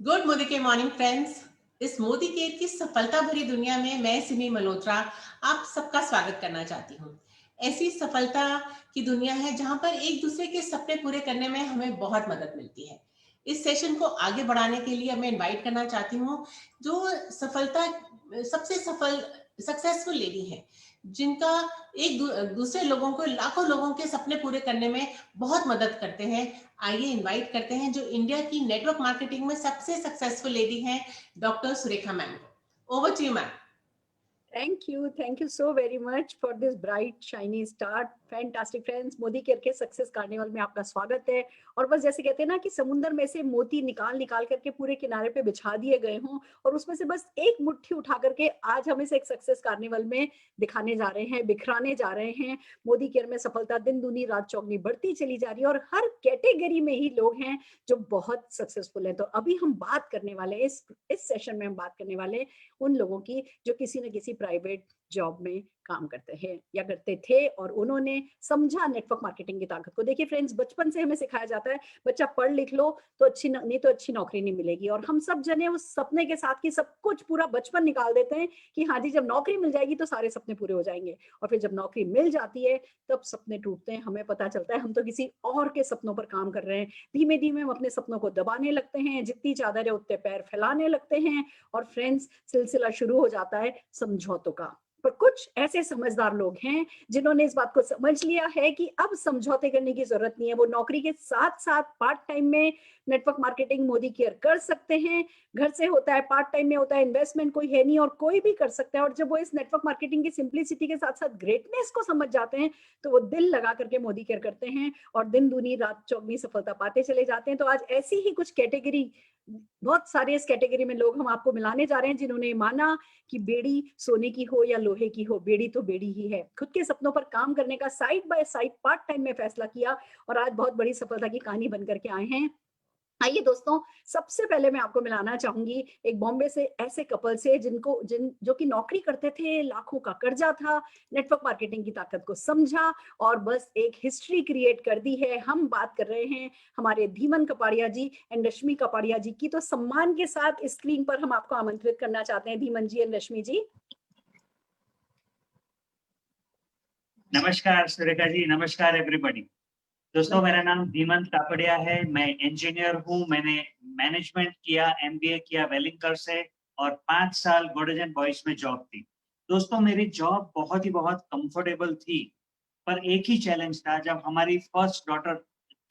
Good Modi के morning friends. इस Modi care की सफलता भरी दुनिया में मैं सिमी मल्होत्रा आप सबका स्वागत करना चाहती हूँ। ऐसी सफलता की दुनिया है जहाँ पर एक दूसरे के सपने पूरे करने में हमें बहुत मदद मिलती है। इस सेशन को आगे बढ़ाने के लिए मैं इनवाइट करना चाहती हूँ जो सफलता सबसे सफल सक्सेसफुल लेडी है, जिनका दूसरे लोगों को, लाखों लोगों के सपने पूरे करने में बहुत मदद करते हैं। आइए इनवाइट करते हैं जो इंडिया की नेटवर्क मार्केटिंग में सबसे सक्सेसफुल लेडी हैं, डॉक्टर सुरेखा मैम को। Over to you ma'am. Thank you so very much for this bright, shiny start. Fantastic friends, Modi care के सक्सेस कार्निवल में आपका स्वागत है। और बस जैसे कहते हैं ना कि समुंदर में से मोती निकाल निकाल करके पूरे किनारे पे बिछा दिए गए हों और उसमें से बस एक मुट्ठी उठा करके आज हम इसे एक सक्सेस कार्निवल में दिखाने जा रहे हैं, बिखराने जा रहे हैं। मोदी केयर में सफलता दिन दूनी रात चौगनी बढ़ती चली जा रही है और हर कैटेगरी में ही लोग हैं जो बहुत सक्सेसफुल हैं। तो अभी हम बात करने वाले हैं, इस सेशन में हम बात करने वाले हैं उन लोगों की जो किसी न किसी प्राइवेट जॉब में काम करते हैं या करते थे और उन्होंने समझा नेटवर्क मार्केटिंग की ताकत को। देखिए फ्रेंड्स, बचपन से हमें सिखाया जाता है बच्चा पढ़ लिख लो तो अच्छी नहीं तो अच्छी नौकरी नहीं मिलेगी, और हम सब जने उस सपने के साथ की सब कुछ पूरा बचपन निकाल देते हैं कि हाँ जी जब नौकरी मिल जाएगी तो सारे सपने पूरे हो जाएंगे। और फिर जब नौकरी मिल जाती है तब सपने टूटते हैं, हमें पता चलता है हम तो किसी और के सपनों पर काम कर रहे हैं। धीमे धीमे हम अपने सपनों को दबाने लगते हैं, जितनी चादर है उतने पैर फैलाने लगते हैं और फ्रेंड्स सिलसिला शुरू हो जाता है समझौतों का। पर कुछ ऐसे समझदार लोग हैं जिन्होंने इस बात को समझ लिया है कि अब समझौते करने की जरूरत नहीं है। वो नौकरी के साथ साथ पार्ट टाइम में नेटवर्क मार्केटिंग मोदी केयर कर सकते हैं। घर से होता है, पार्ट टाइम में होता है, इन्वेस्टमेंट कोई है नहीं और कोई भी कर सकता है। और जब वो इस नेटवर्क मार्केटिंग की सिंप्लिसिटी के साथ साथ ग्रेटनेस को समझ जाते हैं तो वो दिल लगा करके मोदी केयर करते हैं और दिन दूनी रात चौगनी सफलता पाते चले जाते हैं। तो आज ऐसी ही कुछ कैटेगरी, बहुत सारे इस कैटेगरी में लोग हम आपको मिलाने जा रहे हैं जिन्होंने माना कि बेड़ी सोने की हो या लोहे की हो, बेड़ी तो बेड़ी ही है। खुद के सपनों पर काम करने का side by side part time में फैसला किया और आज बहुत बड़ी सफलता की कहानी बनकर के आए हैं। आइए दोस्तों, सबसे पहले मैं आपको मिलाना चाहूंगी एक बॉम्बे से ऐसे कपल से जो कि नौकरी करते थे, लाखों का कर्जा था, नेटवर्क मार्केटिंग की ताकत को समझा और बस एक हिस्ट्री क्रिएट कर दी है। हम बात कर रहे हैं हमारे धीमन कपाड़िया जी एंड रश्मि कपाड़िया जी की। तो सम्मान के साथ स्क्रीन पर हम आपको आमंत्रित करना चाहते हैं धीमन जी एंड रश्मि जी। नमस्कार सुरेखा जी, नमस्कार एवरीबॉडी। दोस्तों, मेरा नाम धीमंत कापड़िया है। मैं इंजीनियर हूँ। मैंने मैनेजमेंट किया, एमबीए किया वेलिंगकर से और 5 साल गोल्डन बॉयज में जॉब थी। दोस्तों, मेरी जॉब बहुत कंफर्टेबल थी, पर एक ही चैलेंज था। जब हमारी फर्स्ट डॉटर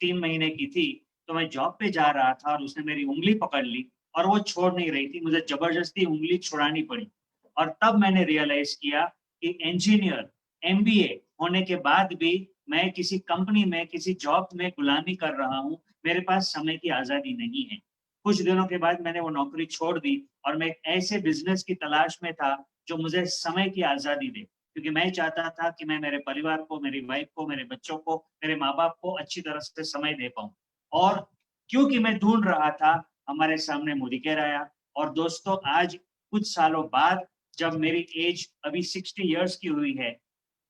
3 महीने की थी तो मैं जॉब पे जा रहा था और उसने मेरी उंगली पकड़ ली और वो छोड़ नहीं रही थी। मुझे जबरदस्ती उंगली छुड़ानी पड़ी और तब मैंने रियलाइज किया कि इंजीनियर, एमबीए होने के बाद भी मैं किसी कंपनी में, किसी जॉब में गुलामी कर रहा हूँ। मेरे पास समय की आज़ादी नहीं है। कुछ दिनों के बाद मैंने वो नौकरी छोड़ दी और मैं एक ऐसे बिज़नेस की तलाश में था जो मुझे समय की आज़ादी दे, क्योंकि मैं चाहता था कि मैं मेरे परिवार को, मेरी वाइफ को, मेरे बच्चों को, मेरे माँ-बाप को अच्छी तरह से समय दे पाऊँ। और क्योंकि मैं ढूँढ रहा था, हमारे सामने मोदी केयर आया। और दोस्तों, आज कुछ सालों बाद जब मेरी एज अभी 60 इयर्स की हुई है,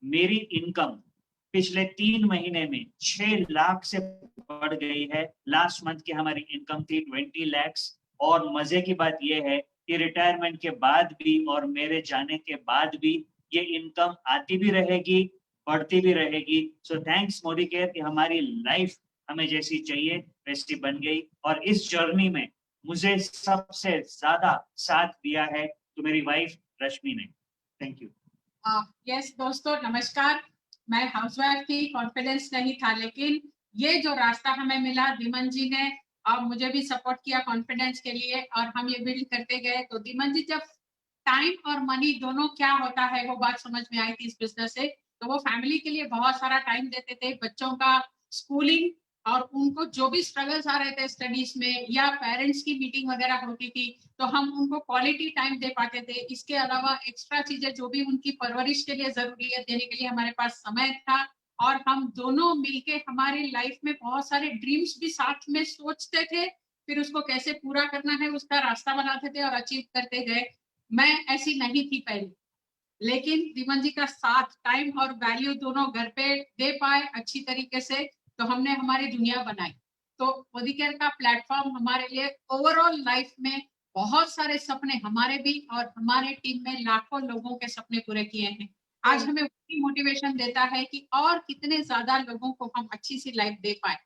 मेरी इनकम पिछले 3 महीने में 6 लाख से बढ़ गई है। लास्ट मंथ की हमारी इनकम थी 20 लैक्स। और मजे की बात यह है कि रिटायरमेंट के बाद भी और मेरे जाने के बाद भी ये इनकम आती भी रहेगी, बढ़ती भी रहेगी। सो थैंक्स मोदी केयर कि हमारी लाइफ हमें जैसी चाहिए वैसी बन गई। और इस जर्नी में मुझे सबसे ज्यादा साथ दिया है तो मेरी वाइफ रश्मि ने। Thank you. यस दोस्तों, नमस्कार। मैं हाउसवाइफ थी, कॉन्फिडेंस नहीं था, लेकिन ये जो रास्ता हमें मिला, धीमन जी ने और मुझे भी सपोर्ट किया कॉन्फिडेंस के लिए और हम ये बिल्ड करते गए। तो धीमन जी, जब टाइम और मनी दोनों क्या होता है वो बात समझ में आई थी इस बिजनेस से। तो वो फैमिली के लिए बहुत सारा टाइम देते थे, बच्चों का स्कूलिंग और उनको जो भी स्ट्रगल्स आ रहे थे स्टडीज में या पेरेंट्स की मीटिंग वगैरह होती थी तो हम उनको क्वालिटी टाइम दे पाते थे। इसके अलावा एक्स्ट्रा चीजें जो भी उनकी परवरिश के लिए जरूरी है देने के लिए हमारे पास समय था और हम दोनों मिलके हमारी लाइफ में बहुत सारे ड्रीम्स भी साथ में सोचते थे, फिर उसको कैसे पूरा करना है उसका रास्ता बनाते थे और अचीव करते गए। मैं ऐसी नहीं थी पहले, लेकिन धीमन जी का साथ, टाइम और वैल्यू दोनों घर पे दे पाए अच्छी तरीके से, तो हमने हमारी दुनिया बनाई। तो मोदी केयर का प्लेटफॉर्म हमारे लिए ओवरऑल लाइफ में बहुत सारे सपने हमारे भी और हमारे टीम में लाखों लोगों के सपने पूरे किए हैं। आज हमें वही मोटिवेशन देता है कि और कितने ज्यादा लोगों को हम अच्छी सी लाइफ दे पाए।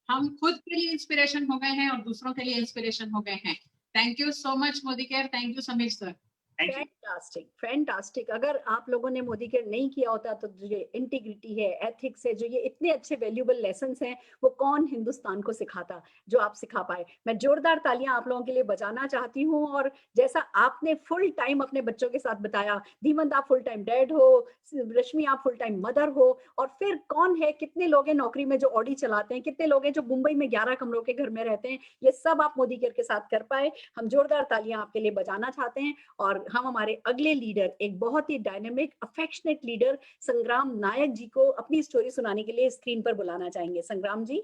हम खुद के लिए इंस्पिरेशन हो गए हैं और दूसरों के लिए इंस्पिरेशन हो गए हैं। Thank you so much Modi care. Thank you Sameer sir. Fantastic fantastic. अगर आप लोगों ने मोदी केयर नहीं किया होता तो जो इंटीग्रिटी है, एथिक्स है, जो ये इतने अच्छे वैल्यूएबल लेसन्स हैं, वो कौन हिंदुस्तान को सिखाता जो आप सिखा पाए। मैं जोरदार तालियां आप लोगों के लिए बजाना चाहती हूँ। और जैसा आपने फुल टाइम अपने बच्चों के साथ बताया, धीमंत आप फुल टाइम डैड हो, रश्मि आप फुल टाइम मदर हो, और फिर कौन है, कितने लोग हैं नौकरी में जो ऑडी चलाते हैं, कितने लोग हैं जो मुंबई में 11 कमरों के घर में रहते हैं, ये सब आप मोदी केयर के साथ कर पाए। हम जोरदार तालियां आपके लिए बजाना चाहते हैं। और हम हमारे अगले लीडर, एक बहुत ही डायनेमिक अफेक्शनेट लीडर संग्राम नायक जी को अपनी स्टोरी सुनाने के लिए स्क्रीन पर बुलाना चाहेंगे। संग्राम जी।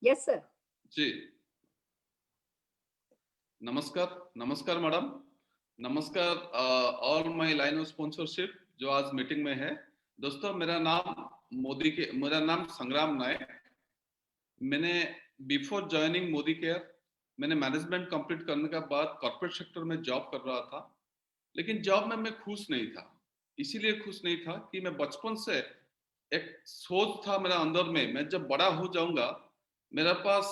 Yes sir. जी नमस्कार। नमस्कार मैडम। नमस्कार all my line of sponsorship जो आज मीटिंग में है। दोस्तों मेरा नाम संग्राम नायक। मैंने बिफोर ज्वाइनिंग मोदी केयर मैंने मैनेजमेंट कंप्लीट करने के बाद कॉर्पोरेट सेक्टर में जॉब कर रहा था, लेकिन जॉब में मैं खुश नहीं था। इसीलिए खुश नहीं था कि मैं बचपन से एक सोच था मेरा अंदर में, मैं जब बड़ा हो जाऊंगा मेरे पास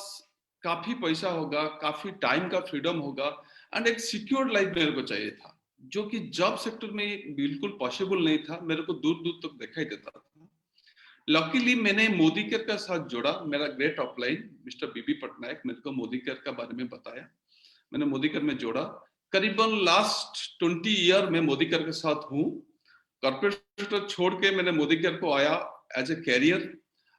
काफी पैसा होगा, काफी टाइम का फ्रीडम होगा एंड एक सिक्योर लाइफ मेरे को चाहिए था, जो कि जॉब सेक्टर में बिल्कुल पॉसिबल नहीं था। मेरे को दूर दूर तक दिखाई देता था। लकीली मैंने मोदी केयर का साथ जोड़ा। मेरा ग्रेट अपलाइन मिस्टर बीबी पटनायक मेरे को मोदी केयर का बारे में बताया, मैंने मोदी केयर में जोड़ा। करीबन लास्ट 20 ईयर में मोदी केयर के साथ हूँ। कॉर्पोरेट सेक्टर छोड़ के मैंने मोदी केयर को आया as a career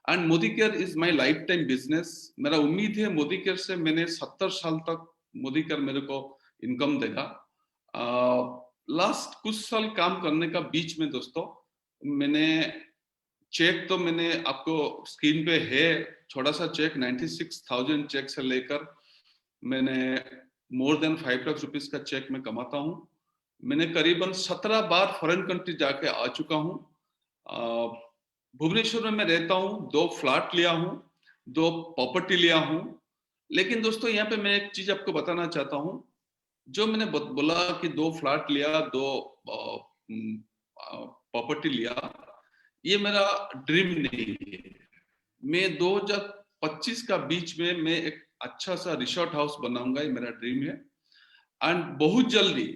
and Modicare is my life time business. मेरा उम्मीद है मोदी केयर से मैंने 70 साल तक मोदी केयर मेरे को इनकम देगा। लास्ट कुछ साल काम करने का बीच में दोस्तों मैंने चेक तो मैंने आपको स्क्रीन पे है, छोटा सा चेक 96,000 चेक से लेकर मैंने मोर देन 5 लाख रुपीस का चेक में कमाता हूँ। मैंने करीबन 17 बार फॉरेन कंट्री जाके आ चुका हूँ। भुवनेश्वर में मैं रहता हूँ, 2 फ्लैट लिया हूँ, 2 प्रॉपर्टी लिया हूँ। लेकिन दोस्तों यहाँ पे मैं एक चीज आपको बताना चाहता हूँ, जो मैंने बोला कि 2 फ्लैट लिया, 2 प्रॉपर्टी लिया, ये मेरा ड्रीम नहीं है। मैं 2025 का बीच में मैं एक अच्छा सा रिसोर्ट हाउस बनाऊंगा, ये मेरा ड्रीम है। एंड बहुत जल्दी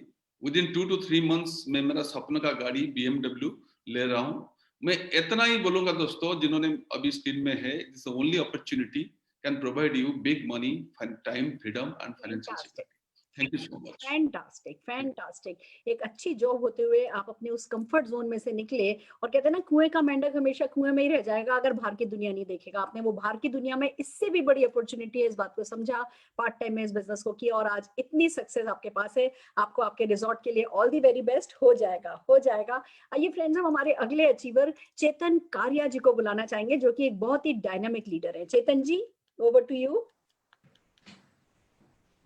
विदिन 2 to 3 months में मेरा सपने का गाड़ी BMW ले रहा हूँ। मैं इतना ही बोलूंगा दोस्तों, जिन्होंने अभी स्क्रीन में है, this only opportunity can provide you big money, time, freedom and financial security. Thank you so much. Fantastic fantastic. एक अच्छी जॉब होते हुए आप अपने उस कंफर्ट जोन में से निकले, और कहते हैं ना, कुएं का मेंढक हमेशा कुएं में ही रह जाएगा अगर बाहर की दुनिया नहीं देखेगा। आपने वो बाहर की दुनिया में इससे भी बड़ी अपॉर्चुनिटी है, इस बात को समझा, पार्ट टाइम में इस बिजनेस को किया, और आज इतनी सक्सेस आपके पास है। आपको आपके रिजॉर्ट के लिए ऑल दी वेरी बेस्ट। हो जाएगा हो जाएगा। आइए फ्रेंड्स, हम हमारे अगले अचीवर चेतन कारिया जी को बुलाना चाहेंगे, जो कि एक बहुत ही डायनामिक लीडर है। Chetan ji, over to you.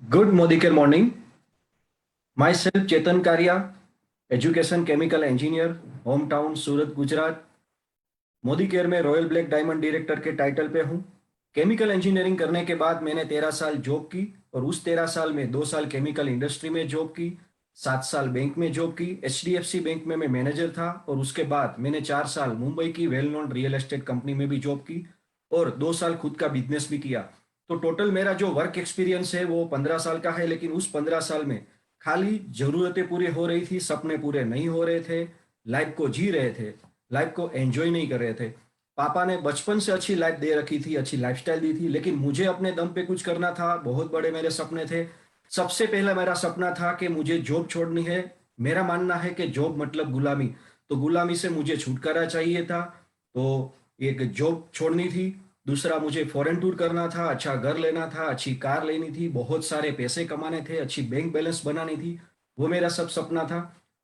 Good Modi Care morning. Myself Chetan Karia, education chemical engineer, hometown Surat Gujarat. Modi care में रॉयल ब्लैक डायमंड डायरेक्टर के टाइटल पे हूँ। केमिकल इंजीनियरिंग करने के बाद मैंने 13 साल जॉब की, और उस 13 साल में 2 साल केमिकल इंडस्ट्री में जॉब की, 7 साल बैंक में जॉब की। HDFC बैंक में मैं मैनेजर था, और उसके बाद मैंने 4 साल मुंबई की well known real estate company में भी जॉब की, और 2 साल खुद का बिजनेस भी किया। तो टोटल मेरा जो वर्क एक्सपीरियंस है वो 15 साल का है। लेकिन उस 15 साल में खाली जरूरतें पूरी हो रही थी, सपने पूरे नहीं हो रहे थे, लाइफ को जी रहे थे, लाइफ को एंजॉय नहीं कर रहे थे। पापा ने बचपन से अच्छी लाइफ दे रखी थी, अच्छी लाइफस्टाइल दी थी, लेकिन मुझे अपने दम पे कुछ करना था। बहुत बड़े मेरे सपने थे। सबसे पहला मेरा सपना था कि मुझे जॉब छोड़नी है। मेरा मानना है कि जॉब मतलब गुलामी, तो गुलामी से मुझे छुटकारा चाहिए था, तो एक जॉब छोड़नी थी। दूसरा, मुझे फॉरेन टूर करना था, अच्छा घर लेना था, अच्छी कार लेनी थी, बहुत सारे पैसे कमाने थे, अच्छी बैंक बैलेंस बनानी थी। वो मेरा सब सपना था।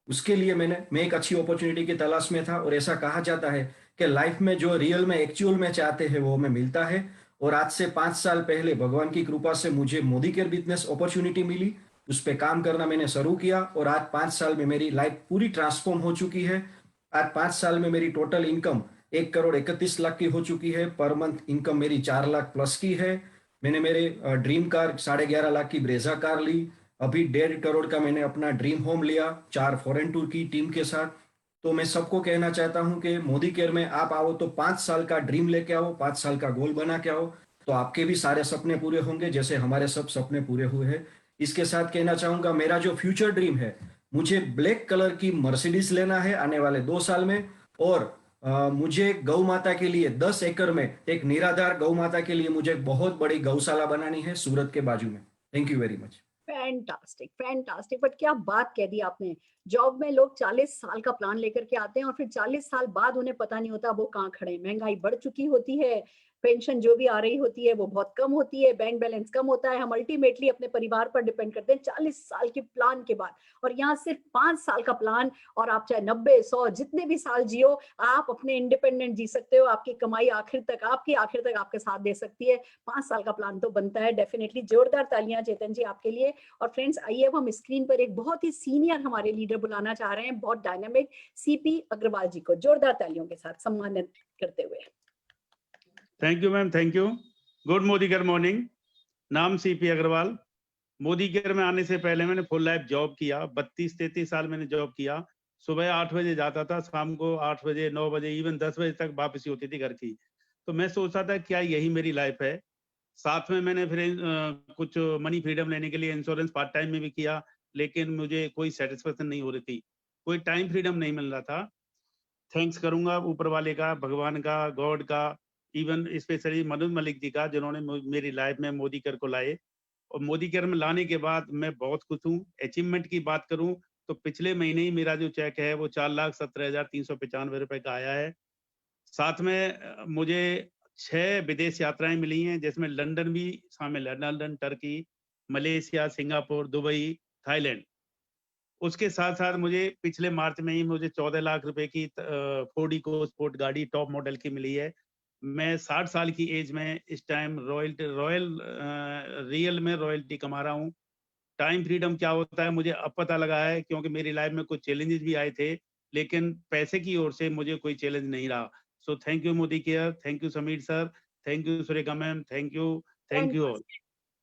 उसके लिए मैं एक अच्छी अपॉर्चुनिटी की तलाश में था। और ऐसा कहा जाता है कि लाइफ में जो रियल में एक्चुअल में चाहते हैं वो हमें मिलता है। और आज से 5 साल पहले भगवान की कृपा से मुझे मोदी केयर बिजनेस अपॉर्चुनिटी मिली, उस पर काम करना मैंने शुरू किया, और आज 5 साल में मेरी लाइफ पूरी ट्रांसफॉर्म हो चुकी है। आज 5 साल में मेरी टोटल इनकम 1,31,00,000 की हो चुकी है। पर मंथ इनकम मेरी 4 लाख प्लस की है। मैंने मेरे ड्रीम कार 11.5 लाख की ब्रेजा कार ली। अभी 1.5 करोड़ का मैंने अपना ड्रीम होम लिया 4 फॉरेन टूर की टीम के साथ। तो मैं सबको कहना चाहता हूं कि मोदी केयर में आप आओ तो 5 साल का ड्रीम लेके आओ, 5 साल का गोल बना के आओ, तो आपके भी सारे सपने पूरे होंगे जैसे हमारे सब सपने पूरे हुए हैं। इसके साथ कहना चाहूंगा मेरा जो फ्यूचर ड्रीम है, मुझे ब्लैक कलर की मर्सिडीज लेना है आने वाले 2 साल में। और मुझे गौ माता के लिए 10 एकड़ में एक निराधार गौ माता के लिए मुझे बहुत बड़ी गौशाला बनानी है सूरत के बाजू में। Thank you very much. Fantastic fantastic, but क्या बात कह दी आपने। जॉब में लोग 40 साल का प्लान लेकर के आते हैं और फिर 40 साल बाद उन्हें पता नहीं होता वो कहाँ खड़े हैं। महंगाई बढ़ चुकी होती है, पेंशन जो भी आ रही होती है वो बहुत कम होती है, बैंक बैलेंस कम होता है, हम अल्टीमेटली अपने परिवार पर डिपेंड करते हैं 40 साल के प्लान के बाद। और यहाँ सिर्फ 5 साल का प्लान, और आप चाहे 90 100 जितने भी साल जियो, आप अपने इंडिपेंडेंट जी सकते हो। आपकी कमाई आखिर तक आपके साथ दे सकती है। 5 साल का प्लान तो बनता है डेफिनेटली। जोरदार तालियां चेतन जी आपके लिए। और फ्रेंड्स, आइए अब हम स्क्रीन पर एक बहुत ही सीनियर हमारे लीडर बुलाना चाह रहे हैं, बहुत डायनामिक, सीपी अग्रवाल जी को जोरदार तालियों के साथ सम्मानित करते हुए। Thank you ma'am, thank you. Good Modi care morning. नाम सीपी अग्रवाल। मोदी केयर में आने से पहले मैंने फुल लाइफ जॉब किया, 32-33 साल मैंने जॉब किया। सुबह 8 बजे जाता था, शाम को 8 बजे 9 बजे इवन 10 बजे तक वापसी होती थी घर की। तो मैं सोचता था क्या यही मेरी लाइफ है। साथ में मैंने फिर कुछ मनी फ्रीडम लेने के लिए इंश्योरेंस पार्ट टाइम में भी किया, लेकिन मुझे कोई सेटिस्फेक्शन नहीं हो रही थी, कोई टाइम फ्रीडम नहीं मिल रहा था। थैंक्स करूंगा ऊपर वाले का, भगवान का, गॉड का, इवन स्पेशली मनोज मलिक जी का, जिन्होंने मेरी लाइफ में मोदी केयर को लाए। और मोदी केयर में लाने के बाद मैं बहुत खुश हूँ। अचीवमेंट की बात करूं तो पिछले महीने ही मेरा जो चेक है वो 4,17,395 रुपए का आया है। साथ में मुझे 6 विदेश यात्राएं मिली हैं, जिसमें लंदन भी शामिल है। London, Turkey, Malaysia, Singapore, Dubai, Thailand. उसके साथ साथ मुझे पिछले मार्च में ही मुझे 14 लाख रुपए की फोर्ड इको स्पोर्ट गाड़ी टॉप मॉडल की मिली है। मैं 60 साल की एज में इस टाइम रियल में रॉयल्टी कमा रहा हूँ। टाइम फ्रीडम क्या होता है मुझे अब पता लगा है, क्योंकि मेरी लाइफ में कुछ चैलेंजेस भी आए थे, लेकिन पैसे की ओर से मुझे कोई चैलेंज नहीं रहा। So thank you Modi care, thank you Sameer sir, thank you Surekha ma'am, thank you all.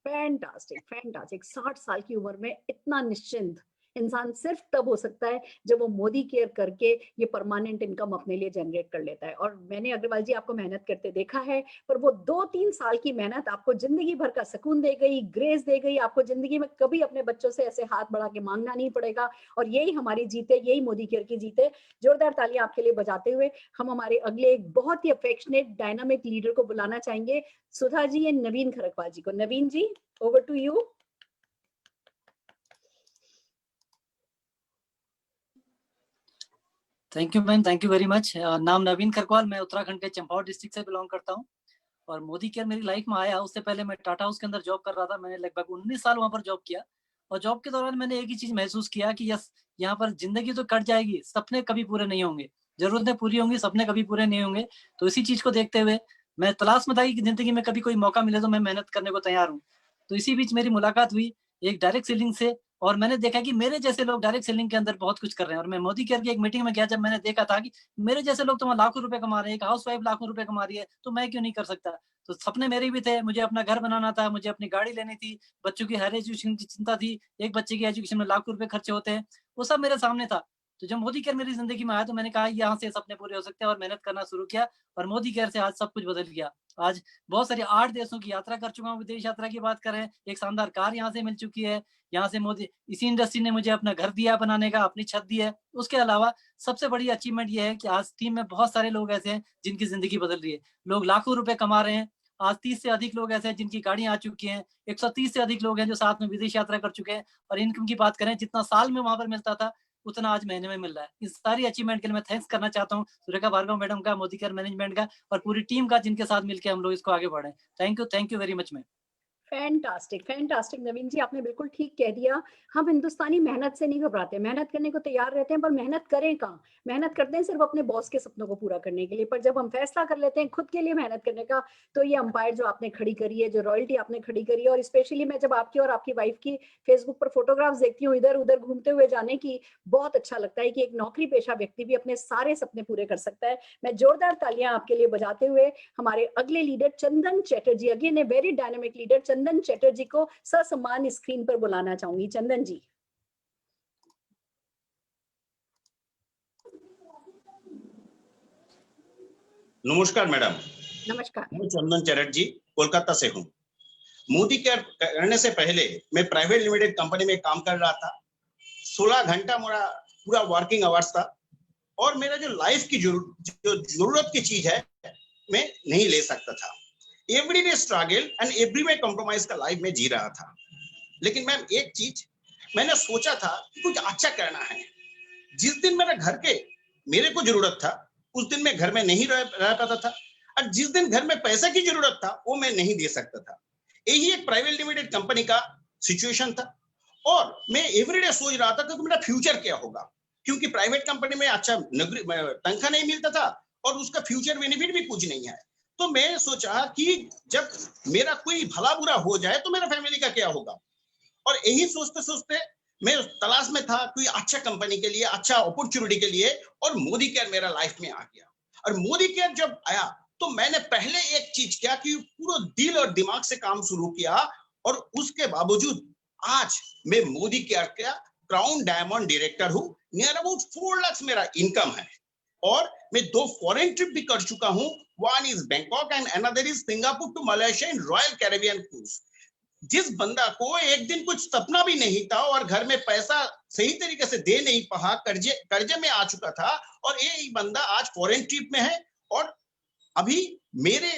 Fantastic fantastic. 60 साल की उम्र में इतना निश्चिंत इंसान सिर्फ तब हो सकता है जब वो मोदी केयर करके ये परमानेंट इनकम अपने लिए जनरेट कर लेता है। और मैंने अग्रवाल जी आपको मेहनत करते देखा है, पर वो 2-3 साल की मेहनत आपको जिंदगी भर का सुकून दे गई, ग्रेस दे गई। आपको जिंदगी में कभी अपने बच्चों से ऐसे हाथ बढ़ा के मांगना नहीं पड़ेगा। और यही हमारी जीत है, यही मोदी केयर की जीत है। जोरदार तालियां आपके लिए बजाते हुए हम हमारे अगले एक बहुत ही अफेक्शनेट डायनामिक लीडर को बुलाना चाहेंगे, सुधा जी एंड नवीन खरकवाल जी को। नवीन जी, over to you. Thank you ma'am, thank you very much. नाम नवीन खरकवाल, मैं उत्तराखंड के चंपावत डिस्ट्रिक्ट से बिलोंग करता हूँ। और मोदी केयर मेरी लाइफ में आया, उससे पहले मैं टाटा हाउस के अंदर जॉब कर रहा था। मैंने लगभग 19 साल वहां पर जॉब किया। और जॉब के दौरान मैंने एक ही चीज महसूस किया कि यस, यहाँ पर जिंदगी तो कट जाएगी, सपने कभी पूरे नहीं होंगे। जरूरतें पूरी होंगी, सपने कभी पूरे नहीं होंगे। तो इसी चीज को देखते हुए मैं तलाश में था कि जिंदगी में कभी कोई मौका मिले तो मैं मेहनत करने को तैयार हूँ। तो इसी बीच मेरी मुलाकात हुई एक डायरेक्ट सेलिंग से, और मैंने देखा कि मेरे जैसे लोग डायरेक्ट सेलिंग के अंदर बहुत कुछ कर रहे हैं। और मैं मोदी केयर की एक मीटिंग में गया, जब मैंने देखा था कि मेरे जैसे लोग तो लाखों रुपए कमा रहे हैं, एक हाउस वाइफ लाखों रुपए कमा रही है, तो मैं क्यों नहीं कर सकता। तो सपने मेरे भी थे, मुझे अपना घर बनाना था, मुझे अपनी गाड़ी लेनी थी, बच्चों की हायर एजुकेशन की चिंता थी। एक बच्चे की एजुकेशन में लाखों रुपए खर्चे होते हैं, वो सब मेरे सामने था। तो जब मोदी केयर मेरी जिंदगी में आया तो मैंने कहा यहाँ से सपने पूरे हो सकते हैं, और मेहनत करना शुरू किया। और मोदी केयर से आज सब कुछ बदल गया। आज बहुत सारी 8 देशों की यात्रा कर चुका हूँ। विदेश यात्रा की बात करें, एक शानदार कार यहाँ से मिल चुकी है। यहाँ से मोदी, इसी इंडस्ट्री ने मुझे अपना घर दिया बनाने का, अपनी छत दी है। उसके अलावा सबसे बड़ी अचीवमेंट ये है कि आज टीम में बहुत सारे लोग ऐसे हैं जिनकी जिंदगी बदल रही है। लोग लाखों रुपए कमा रहे हैं। आज 30 से अधिक लोग ऐसे हैं जिनकी गाड़ियां आ चुकी हैं। 130 से अधिक लोग हैं जो साथ में विदेश यात्रा कर चुके हैं। और इनकम की बात करें, जितना साल में वहां पर मिलता था उतना आज महीने में मिल रहा है। इस सारी अचीवमेंट के लिए मैं थैंक्स करना चाहता हूँ सुरेखा भार्गव मैडम का, मोदी केयर मैनेजमेंट का, और पूरी टीम का, जिनके साथ मिलकर हम लोग इसको आगे बढ़े। Thank you very much ma'am. Fantastic, fantastic Naveen ji, आपने बिल्कुल ठीक कह दिया। हम हिंदुस्तानी मेहनत से नहीं घबराते, मेहनत करने को तैयार रहते हैं, पर मेहनत करें कहाँ? मेहनत करते हैं सिर्फ अपने बॉस के सपनों को पूरा करने के लिए, पर जब हम फैसला कर लेते हैं खुद के लिए मेहनत करने का, तो ये अंपायर जो आपने खड़ी करी है, जो रॉयल्टी आपने खड़ी करी है, और स्पेशली मैं जब आपकी और आपकी वाइफ की फेसबुक पर फोटोग्राफ्स देखती हूँ इधर उधर घूमते हुए जाने की, बहुत अच्छा लगता है कि एक नौकरी पेशा व्यक्ति भी अपने सारे सपने पूरे कर सकता है। मैं जोरदार तालियां आपके लिए बजाते हुए हमारे अगले leader Chandan Chatterjee, again a very dynamic leader, Chandan Chatterjee को ससम्मान स्क्रीन पर बुलाना चाहूंगी। चंदन जी। नमस्कार मैडम। नमस्कार। मैं चंदन चैटर्जी कोलकाता से हूँ। मोदी केयर करने से पहले मैं प्राइवेट लिमिटेड कंपनी में काम कर रहा था। 16 घंटा मेरा पूरा वर्किंग आवर्स था और मेरा जो लाइफ की जो जरूरत की चीज है मैं नहीं ले सकता था। Everyday struggle and everyday compromise का लाइफ में जी रहा था। लेकिन मैम एक चीज मैंने सोचा था कि कुछ अच्छा करना है। जिस दिन मेरे को जरूरत था उस दिन मैं घर में नहीं रह पाता था, और जिस दिन घर में पैसे की जरूरत था वो मैं नहीं दे सकता था। यही एक प्राइवेट लिमिटेड कंपनी का सिचुएशन था और मैं एवरीडे सोच रहा था कि मेरा फ्यूचर क्या होगा, क्योंकि प्राइवेट कंपनी में अच्छा तनख्वाह नहीं मिलता था और उसका फ्यूचर बेनिफिट भी कुछ नहीं है। तो मैं सोचा कि जब मेरा कोई भला बुरा हो जाए तो मेरा फैमिली का क्या होगा, और यही सोचते सोचते मैं तलाश में था कोई अच्छा कंपनी के लिए, अच्छा अपॉर्चुनिटी के लिए, और मोदी केयर मेरा लाइफ में आ गया। और मोदी केयर जब आया तो मैंने पहले एक चीज किया कि पूरा दिल और दिमाग से काम शुरू किया, और उसके बावजूद आज मैं मोदी केयर का क्राउन डायमंड डायरेक्टर हूँ। नियर अबाउट 4 लाख मेरा इनकम है और मैं 2 फॉरेन ट्रिप भी कर चुका हूँ। One is Bangkok and another is Singapore to Malaysia in Royal Caribbean cruise. जिस बंदा को एक दिन कुछ सपना भी नहीं था और घर में पैसा सही तरीके से दे नहीं पाया, कर्जे में आ चुका था, और ये बंदा आज फॉरेन ट्रिप में है और अभी मेरे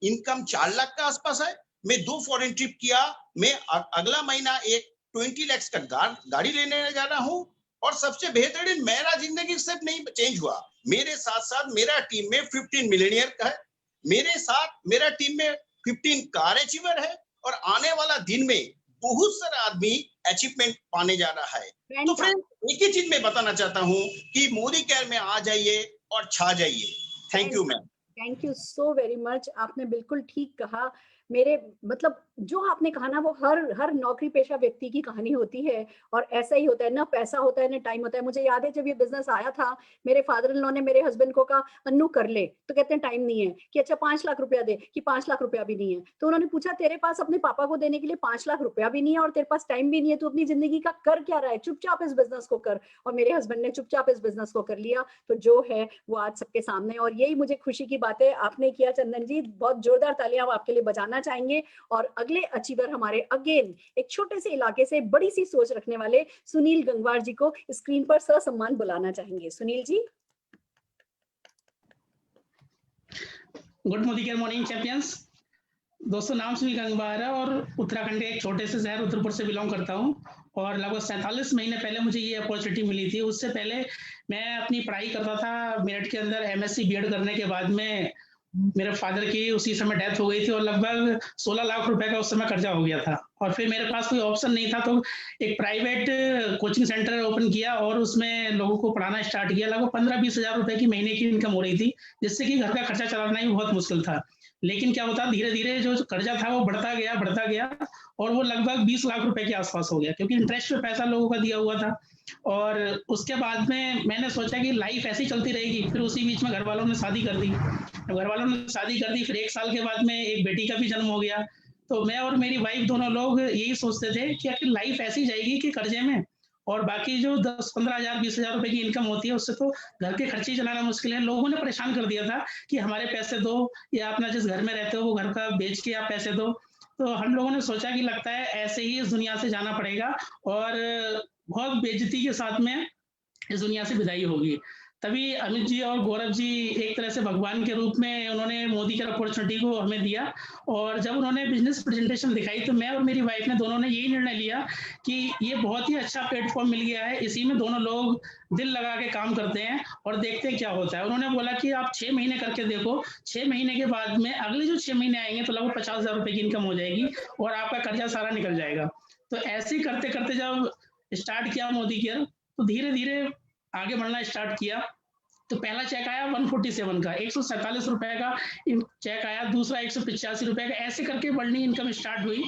इनकम 4 लाख का आसपास है। मैं 2 फॉरेन ट्रिप किया। मैं अगला महीना एक 20 लाख का गाड़ी लेने जा रहा हूँ, और सबसे बेहतरीन मेरा जिंदगी सिर्फ नहीं चेंज हुआ, मेरे साथ साथ मेरा टीम में 15 मिलियनियर का है, मेरे साथ मेरा टीम में 15 कार अचीवर है, और आने वाला दिन में बहुत सारा आदमी अचीवमेंट पाने जा रहा है। तो फ्रेंड एक ही चीज मैं बताना चाहता हूँ कि मोदी केयर में आ जाइए और छा जाइए। Thank you ma'am. Thank you so very much. आपने बिल्कुल ठीक कहा। मेरे मतलब जो आपने कहा ना, वो हर नौकरी पेशा व्यक्ति की कहानी होती है, और ऐसा ही होता है ना, पैसा होता है ना टाइम होता है। मुझे याद है जब ये बिजनेस आया था, मेरे फादर इन लॉ ने मेरे हस्बैंड को कहा अन्नू कर ले, तो कहते हैं टाइम नहीं है, कि अच्छा 5 लाख रुपया दे, कि 5 लाख रुपया भी नहीं है। तो उन्होंने पूछा तेरे पास अपने पापा को देने के लिए 5 लाख रुपया भी नहीं है और तेरे पास टाइम भी नहीं है, तो अपनी जिंदगी का कर क्या रहा है, चुपचाप इस बिजनेस को कर। और मेरे हस्बैंड ने चुपचाप इस बिजनेस को कर लिया, तो जो है वो आज सबके सामने, और यही मुझे खुशी की बात है आपने किया चंदन जी। बहुत जोरदार तालियां हम आपके लिए बजाना चाहेंगे। और अगले अचीवर हमारे अगेन एक छोटे से इलाके से बड़ी सी सोच रखने वाले सुनील गंगवार जी को स्क्रीन पर ससम्मान बुलाना चाहेंगे। Sunil ji. Good Modi care morning champions. दोस्तों, नाम सुनील गंगवार है और उत्तराखंड के एक छोटे से शहर उदयपुर से बिलोंग करता हूं, और लगभग 47 महीने पहले मुझे ये अपॉर्चुनिटी मिली थी। उससे पहले मैं अपनी पढ़ाई करता था मेरठ के अंदर। एमएससी बीएड करने के बाद में मेरे फादर की उसी समय डेथ हो गई थी और लगभग 16 लाख रुपए का उस समय कर्जा हो गया था, और फिर मेरे पास कोई ऑप्शन नहीं था, तो एक प्राइवेट कोचिंग सेंटर ओपन किया और उसमें लोगों को पढ़ाना स्टार्ट किया। लगभग 15-20 हजार रुपए की महीने की इनकम हो रही थी, जिससे कि घर का खर्चा चलाना ही बहुत मुश्किल था। लेकिन क्या होता, धीरे धीरे जो कर्जा था वो बढ़ता गया और वो लगभग 20 लाख रुपए के आसपास हो गया, क्योंकि इंटरेस्ट पे पैसा लोगों का दिया हुआ था। और उसके बाद में मैंने सोचा कि लाइफ ऐसी चलती रहेगी। फिर उसी बीच में घर वालों ने शादी कर दी। फिर 1 साल के बाद में एक बेटी का भी जन्म हो गया। तो मैं और मेरी वाइफ दोनों लोग यही सोचते थे कि आखिर लाइफ ऐसी जाएगी कि कर्जे में, और बाकी जो 10-15 हजार 20 हजार रुपए की इनकम होती है उससे तो घर के खर्चे चलाना मुश्किल है। लोगों ने परेशान कर दिया था कि हमारे पैसे दो, या अपना जिस घर में रहते हो वो घर का बेच के आप पैसे दो। तो हम लोगों ने सोचा कि लगता है ऐसे ही इस दुनिया से जाना पड़ेगा और बहुत बेइज्जती के साथ में इस दुनिया से विदाई होगी। तभी अमित जी और गौरव जी एक तरह से भगवान के रूप में उन्होंने मोदी केयर अपॉर्चुनिटी को हमें दिया। और जब उन्होंने बिजनेस प्रेजेंटेशन दिखाई तो मैं और मेरी वाइफ ने दोनों ने यही निर्णय लिया कि ये बहुत ही अच्छा प्लेटफॉर्म मिल गया है, इसी में दोनों लोग दिल लगा के काम करते हैं और देखते हैं क्या होता है। उन्होंने बोला कि आप 6 महीने करके देखो, 6 महीने के बाद में अगले जो 6 महीने आएंगे तो लगभग 50,000 रुपए की इनकम हो जाएगी और आपका कर्जा सारा निकल जाएगा। तो ऐसे ही करते करते जब स्टार्ट किया मोदी केयर तो धीरे धीरे आगे बढ़ना स्टार्ट किया। तो पहला चेक आया 147 का, 147 रुपए का चेक आया, दूसरा 185 रुपए का, ऐसे करके बढ़नी इनकम स्टार्ट हुई।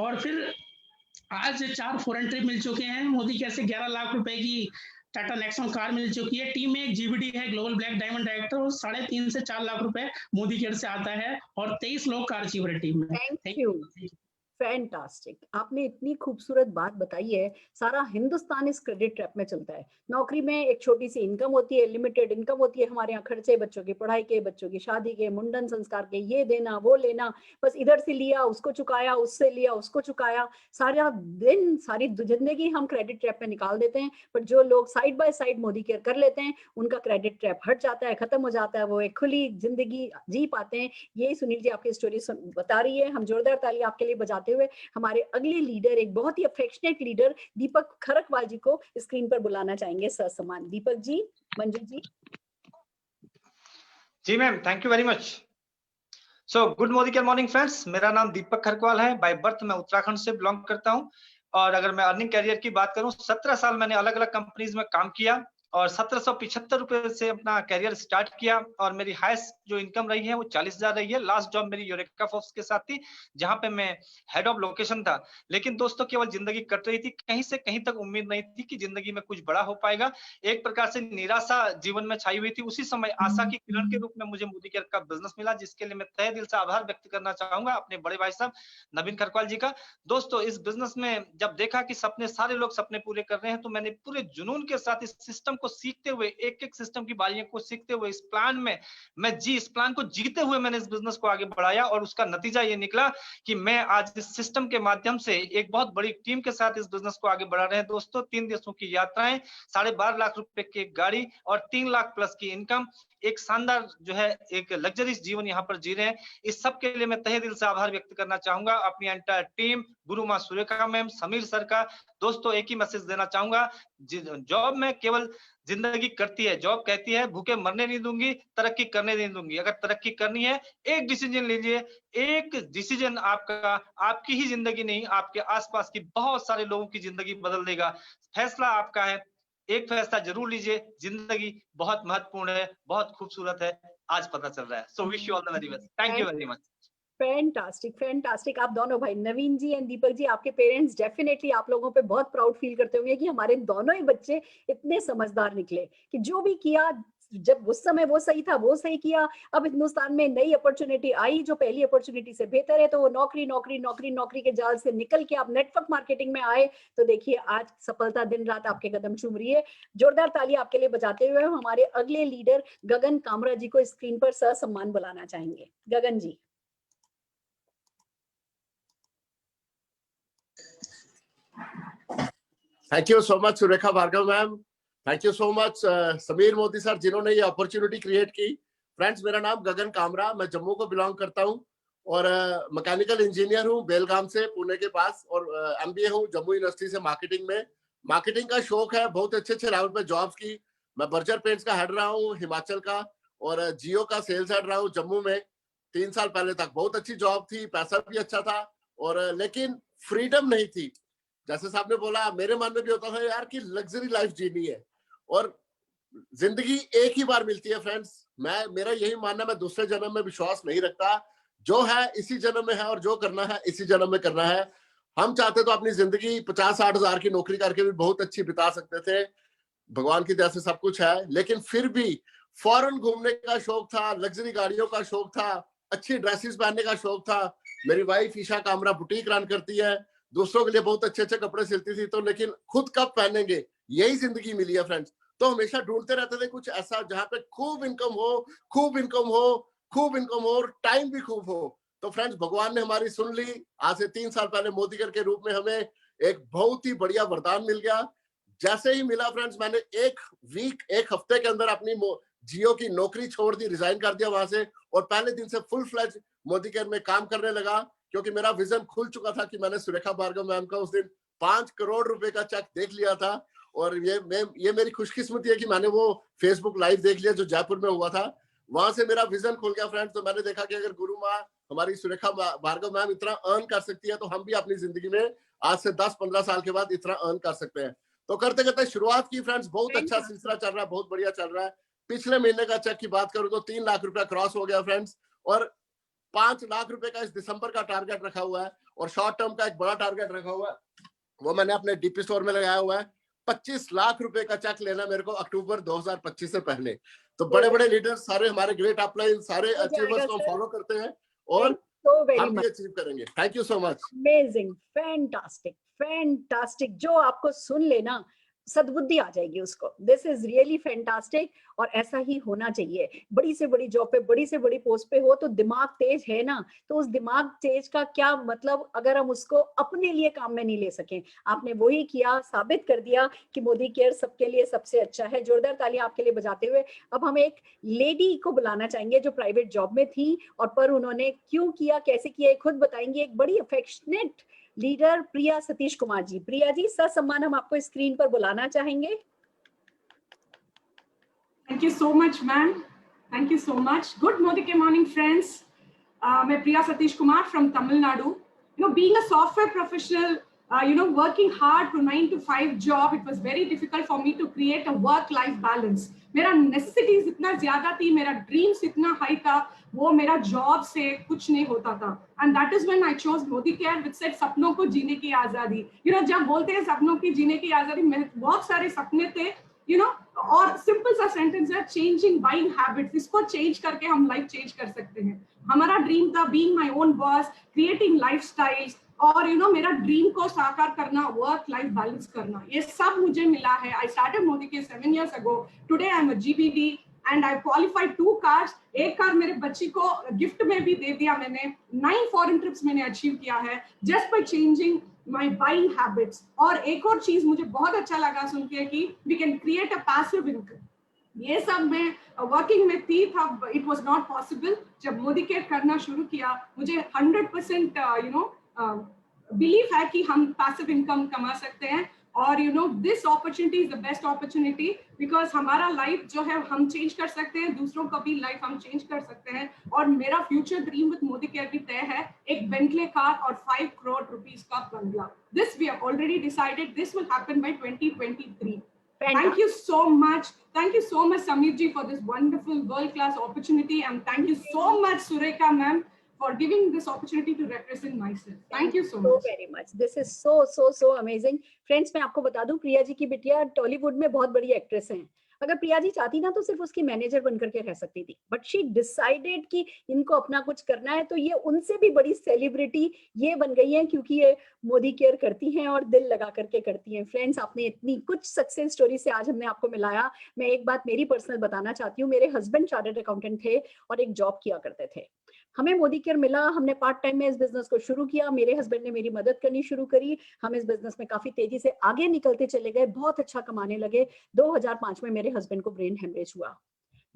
और फिर आज 4 फॉरेन ट्रिप मिल चुके हैं, मोदी केयर से 11 लाख रुपए की टाटा नेक्सॉन कार मिल चुकी है, टीम में एक जीबीडी है ग्लोबल ब्लैक डायमंड डायरेक्टर, और 3.5 से 4 लाख रुपए मोदी केयर से आता है और 23 लोग कार अचीवर है टीम में। Thank you, fantastic. आपने इतनी खूबसूरत बात बताई है। सारा हिंदुस्तान इस क्रेडिट ट्रैप में चलता है। नौकरी में एक छोटी सी इनकम होती है, लिमिटेड इनकम होती है, हमारे यहाँ खर्चे बच्चों की पढ़ाई के, बच्चों की शादी के, मुंडन संस्कार के, ये देना वो लेना, बस इधर से लिया उसको चुकाया, उससे लिया उसको चुकाया, सारा दिन सारी जिंदगी हम क्रेडिट ट्रैप में निकाल देते हैं। पर जो लोग side by side Modi care कर लेते हैं उनका क्रेडिट ट्रैप हट जाता है, खत्म हो जाता है, वो एक खुली जिंदगी जी पाते हैं। ये सुनील जी आपकी स्टोरी बता रही है। हम जोरदार ताली आपके लिए बजाते हुए हमारे अगले लीडर, एक बहुत ही अफेक्शनेट लीडर दीपक खरकवाल जी को स्क्रीन पर बुलाना चाहेंगे ससम्मान। दीपक जी, मंजू जी। जी ma'am, thank you very much. So good morning friends, मेरा नाम दीपक खरकवाल है। बाय बर्थ मैं उत्तराखंड से बिलोंग करता हूं। और अगर मैं अर्निंग कैरियर की बात करूं, 17 साल मैंने अलग अलग कंपनीज में काम किया और 1775 रुपए से अपना कैरियर स्टार्ट किया। और मेरी हाईएस्ट जो इनकम रही है वो 40,000 रही है। लास्ट जॉब मेरी यूरेका फोर्ब्स के साथ थी, जहां पे मैं हेड ऑफ लोकेशन था। लेकिन दोस्तों केवल जिंदगी कट रही थी, कहीं से कहीं तक उम्मीद नहीं थी कि जिंदगी में कुछ बड़ा हो पाएगा। एक प्रकार से निराशा जीवन में छाई हुई थी। उसी समय आशा की किरण के रूप में मुझे मोदी केयर का बिजनेस मिला, जिसके लिए मैं तहे दिल से आभार व्यक्त करना चाहूंगा अपने बड़े भाई साहब नवीन खरकवाल जी का। दोस्तों इस बिजनेस में जब देखा कि सपने सारे लोग सपने पूरे कर रहे हैं, तो मैंने पूरे जुनून के साथ इस सिस्टम को सीखते हुए, एक एक सिस्टम की बारियों को सीखते हुए, इस प्लान में इस प्लान को जीते हुए मैंने इस बिजनेस को आगे बढ़ाया। और उसका नतीजा ये निकला कि मैं आज इस सिस्टम के माध्यम से एक बहुत बड़ी टीम के साथ इस बिजनेस को आगे बढ़ा रहे हैं। दोस्तों 3 देशों की यात्राएं, 12.5 लाख रुपए की एक गाड़ी और 3 लाख प्लस की इनकम, एक शानदार जो है एक लग्जरीज जीवन यहाँ पर जी रहे हैं। इस सब के लिए मैं तहे दिल से आभार व्यक्त करना चाहूंगा अपनी एंटायर टीम, गुरु माँ सुरेखा मैम, समीर सर का। दोस्तों एक ही मैसेज देना चाहूंगा, जॉब में केवल जिंदगी करती है, जॉब कहती है भूखे मरने नहीं दूंगी, तरक्की करने नहीं दूंगी। अगर तरक्की करनी है एक डिसीजन लीजिए, एक डिसीजन आपका आपकी ही जिंदगी नहीं, आपके आसपास की बहुत सारे लोगों की जिंदगी बदल देगा। फैसला आपका है, एक फैसला जरूर लीजिए। जिंदगी बहुत महत्वपूर्ण है, बहुत खूबसूरत है, आज पता चल रहा है। So wish you all the very best. Thank you very much. Fantastic, fantastic. आप दोनों भाई नवीन जी एंड दीपक जी, आपके पेरेंट्स डेफिनेटली आप लोगों पे बहुत प्राउड फील करते होंगे कि हमारे दोनों ही बच्चे इतने समझदार निकले कि जो भी किया, जब उस समय वो सही था वो सही किया। अब हिंदुस्तान में नई अपॉर्चुनिटी आई जो पहली अपॉर्चुनिटी से बेहतर है, तो वो नौकरी नौकरी नौकरी नौकरी के जाल से निकल के आप नेटवर्क मार्केटिंग में आए। तो देखिए आज सफलता दिन रात आपके कदम चूम रही है। जोरदार ताली आपके लिए बजाते हुए हमारे अगले लीडर गगन कामरा जी को स्क्रीन पर ससम्मान बुलाना चाहेंगे। Gagan ji. Thank you so much Surekha Bhargava ma'am, thank you so much Sameer Modi sir, जिन्होंने ये अपॉर्चुनिटी क्रिएट की। फ्रेंड्स मेरा नाम गगन कामरा, मैं जम्मू को बिलोंग करता हूँ और मैकेनिकल इंजीनियर हूँ बेलगाम से, पुणे के पास। और एमबीए हूँ जम्मू यूनिवर्सिटी से मार्केटिंग में। मार्केटिंग का शौक है, बहुत अच्छे अच्छे लेवल पे जॉब्स की। मैं बर्जर पेंट्स का हेड रहा हूँ हिमाचल का, और जियो का सेल्स हेड रहा हूँ जम्मू में 3 साल पहले तक। बहुत अच्छी जॉब थी, पैसा भी अच्छा था, और लेकिन फ्रीडम नहीं थी। जैसे साहब ने बोला, मेरे मन में भी होता था यार कि लग्जरी लाइफ जीनी है, और जिंदगी एक ही बार मिलती है फ्रेंड्स। मेरा यही मानना, मैं दूसरे जन्म में विश्वास नहीं रखता। जो है इसी जन्म में है, और जो करना है इसी जन्म में करना है। हम चाहते तो अपनी जिंदगी 50-60 हजार की नौकरी करके भी बहुत अच्छी बिता सकते थे, भगवान की दया से सब कुछ है। लेकिन फिर भी फॉरेन घूमने का शौक था, लग्जरी गाड़ियों का शौक था, अच्छी ड्रेसेस पहनने का शौक था। मेरी wife Esha Kamra boutique run करती है, दूसरों के लिए बहुत अच्छे अच्छे कपड़े सिलती थी। तो लेकिन खुद कब पहनेंगे, यही जिंदगी मिली है फ्रेंड्स। तो हमेशा ढूंढते रहते थे कुछ ऐसा जहां पे खूब इनकम हो, खूब इनकम हो, खूब इनकम हो, और टाइम भी खूब हो। तो फ्रेंड्स भगवान ने हमारी सुन ली। आज से 3 साल पहले मोदी केयर के रूप में हमें एक बहुत ही बढ़िया वरदान मिल गया। जैसे ही मिला फ्रेंड्स, मैंने एक हफ्ते के अंदर अपनी जियो की नौकरी छोड़ दी, रिजाइन कर दिया वहां से, और पहले दिन से फुल फ्लेज मोदी केयर में काम करने लगा, क्योंकि मेरा विजन खुल चुका था कि मैंने सुरेखा भार्गव मैम का उस दिन 5 करोड़ रुपए का चेक देख लिया था। और ये मेरी खुशकिस्मती है कि मैंने वो फेसबुक लाइव देख लिया जो जयपुर में हुआ था। वहां से मेरा विजन खुल गया फ्रेंड्स। तो मैंने देखा कि अगर गुरु माँ हमारी सुरेखा भार्गव मैम इतना अर्न कर सकती है, तो हम भी अपनी जिंदगी में आज से 10-15 साल के बाद इतना अर्न कर सकते हैं। तो करते करते शुरुआत की फ्रेंड्स, बहुत अच्छा सिलसिला चल रहा है, बहुत बढ़िया चल रहा है। पिछले महीने का चेक की बात करूं तो 3 लाख रुपया क्रॉस हो गया फ्रेंड्स, और 5 लाख रुपए का इस दिसंबर का टारगेट रखा हुआ है, और शॉर्ट टर्म का एक बड़ा टारगेट रखा हुआ है, वो मैंने अपने डीपी स्टोर में लगाया हुआ है। 25 लाख रुपए का चेक लेना मेरे को अक्टूबर 2025 से पहले। तो बड़े बड़े लीडर्स, सारे हमारे ग्रेट अपलाइन, सारे अचीवर्स को फॉलो करते हैं और हम भी अचीव करेंगे। Thank you so much. Amazing, fantastic, fantastic. जो आपको सुन लेना सद्बुद्धि आ जाएगी उसको। दिस इज रियली फैंटास्टिक, और ऐसा ही होना चाहिए। बड़ी से बड़ी जॉब पे, बड़ी से बड़ी पोस्ट पे हो तो दिमाग तेज है ना, तो उस दिमाग तेज का क्या मतलब अगर हम उसको अपने लिए काम में नहीं ले सकें। आपने वही किया, साबित कर दिया कि मोदी केयर सबके लिए सबसे अच्छा है। जोरदार तालियां आपके लिए बजाते हुए अब हम एक लेडी को बुलाना चाहेंगे जो प्राइवेट जॉब में थी, और पर उन्होंने क्यों किया, कैसे किया, खुद बताएंगे। एक बड़ी अफेक्शनेट लीडर प्रिया सतीश कुमार जी। प्रिया जी, ससम्मान हम आपको स्क्रीन पर बुलाना चाहेंगे। Thank you so much, ma'am. Thank you so much. Good morning, friends. मैं प्रिया Satish Kumar from Tamil Nadu. You know, being a software professional, working hard to 9 to 5 job, it was very difficult for me to create a work-life balance. मेरा necessities इतना ज्यादा थी, मेरा dreams इतना high था, वो मेरा जॉब से कुछ नहीं होता था। And that is when I chose Modi Care, which said सपनों को जीने की आजादी। जब बोलते हैं सपनों की जीने की आजादी, मेरे बहुत सारे सपने थे, और सिंपल सा सेंटेंस है, चेंजिंग बाइंग हैबिट्स। इसको चेंज करके हम लाइफ चेंज कर सकते हैं। हमारा ड्रीम था being my own boss, creating lifestyles, और मेरा ड्रीम को साकार करना, वर्क लाइफ बैलेंस करना, ये सब मुझे मिला है। I started Modi care 7 years ago. Today I am a GBD and I qualified 2 cars. एक कार मेरे बच्ची को गिफ्ट में भी दे दिया मैंने। 9 फॉरेन ट्रिप्स मैंने अचीव किया है just by changing my buying habits. और एक और चीज मुझे बहुत अच्छा लगा सुन के कि we can create a passive income. ये सब मैं वर्किंग में थी था, इट वाज नॉट पॉसिबल। जब मोदी केयर करना शुरू किया, मुझे 100% बिलीव है कि हम पैसिव इनकम कमा सकते हैं। और this opportunity is the best opportunity, because हमारा लाइफ जो है हम चेंज कर सकते हैं, दूसरों का भी लाइफ हम चेंज कर सकते हैं। और मेरा future dream with Modi care भी तय है, एक बेंटले कार और 5 करोड़ रुपीस का बंगला। This we have already decided, this will happen by 2023। Thank you so much. Thank you so much, Samir ji, for this wonderful world-class opportunity, and thank you so much, Surekha ma'am, for giving this opportunity to represent myself. Thank you so much. So very much. This is so amazing. Friends, मैं आपको बता दूं, प्रिया जी की बिटिया टॉलीवुड में बहुत बड़ी actress हैं। अगर प्रिया जी चाहती ना तो सिर्फ उसकी मैनेजर बनकर के रह सकती थी, बट शी डिसाइडेड कि इनको अपना कुछ करना है। तो ये उनसे भी बड़ी सेलिब्रिटी ये बन गई है क्योंकि ये मोदी केयर करती हैं और दिल लगा करके करती हैं। फ्रेंड्स, आपने इतनी कुछ सक्सेस स्टोरी से आज हमने आपको मिलाया। मैं एक बात मेरी पर्सनल बताना चाहती हूँ। मेरे हस्बैंड चार्टर्ड अकाउंटेंट थे और एक जॉब किया करते थे। हमें मोदी केयर मिला, हमने पार्ट टाइम में इस बिजनेस को शुरू किया। मेरे हस्बैंड ने मेरी मदद करनी शुरू करी। हम इस बिजनेस में काफी तेजी से आगे निकलते चले गए, बहुत अच्छा कमाने लगे। 2005 में मेरे हस्बैंड को ब्रेन हेमरेज हुआ।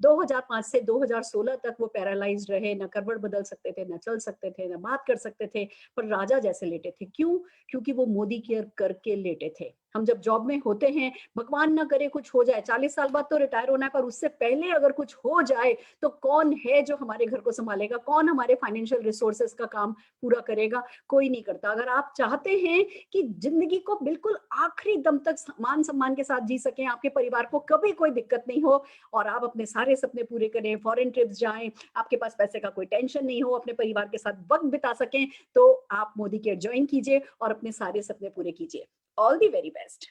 2005 से 2016 तक वो पैरालाइज्ड रहे, न करवट बदल सकते थे, न चल सकते थे, न बात कर सकते थे, पर राजा जैसे लेटे थे। क्यों? क्योंकि वो मोदी केयर करके लेटे थे। हम जब जॉब में होते हैं, भगवान ना करे कुछ हो जाए, 40 साल बाद तो रिटायर होना है, पर उससे पहले अगर कुछ हो जाए तो कौन है जो हमारे घर को संभालेगा? कौन हमारे फाइनेंशियल रिसोर्सेस का काम पूरा करेगा? कोई नहीं करता। अगर आप चाहते हैं कि जिंदगी को बिल्कुल आखिरी दम तक मान सम्मान के साथ जी सकें, आपके परिवार को कभी कोई दिक्कत नहीं हो और आप अपने सारे सपने पूरे करें, फॉरेन ट्रिप्स जाएं, आपके पास पैसे का कोई टेंशन नहीं हो, अपने परिवार के साथ वक्त बिता सकें, तो आप मोदी केयर ज्वाइन कीजिए और अपने सारे सपने पूरे कीजिए। All the very best.